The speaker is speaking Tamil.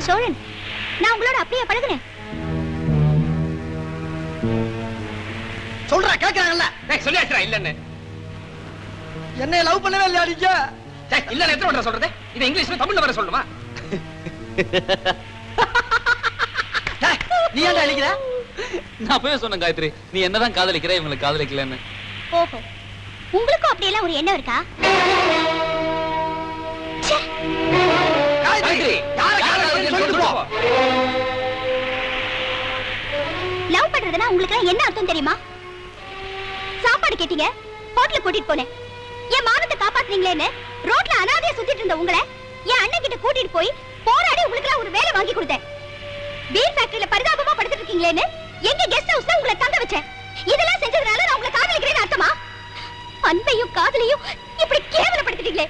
மிஸ்டர் சோழன், நான் உங்களோட அப்படியே பழகுனேன். சொல்றா கேக்குறாங்கல்ல. சொல்லியாச்சுடா இல்லன்னு. என்னைய லவ் பண்ணவே இல்லையா நீங்க? இல்லன்னு எத்தனை வாட்டி சொல்றது? இது இங்கிலீஷ்ல தமிழ்ல வர சொல்லணுமா? நீ ஏன்டா அழிக்கிற? நான் அப்பவே சொன்னேன் காயத்ரி, நீ என்னதான் காதலிக்கிற, இவங்களுக்கு காதலிக்கலன்னு. ஓஹோ, உங்களுக்கும் அப்படியெல்லாம் ஒரு எண்ணம் இருக்கா? காயத்ரி, யார காதலிக்கிறேன்னு சொல்லிட்டு போ. லவ் பண்றதுன்னா உங்களுக்கு என்ன அர்த்தம் தெரியுமா? சாப்பாடு கேட்டீங்க, ஹோட்டலுக்கு கூட்டிட்டு போனேன். என் மானத்தை காப்பாத்துறீங்களேன்னு ரோட்ல அனாதையா சுத்திட்டு இருந்த உங்களை என் அண்ணன் கிட்ட கூட்டிட்டு போய் போராடி உங்களுக்கு ஒரு வேலை வாங்கி கொடுத்தேன். பீர் ஃபேக்டரியில பரிதாபமா படுத்துட்டு இருக்கீங்களேன்னு எங்க கெஸ்ட் ஹவுஸ்ல உங்களை தங்க வச்சேன். இதெல்லாம் செஞ்சதுனால நான் உங்களை காதலிக்கிறேன்னு அர்த்தமா? அன்பையும் காதலையும் இப்படி கேவலப்படுத்திட்டீங்களே.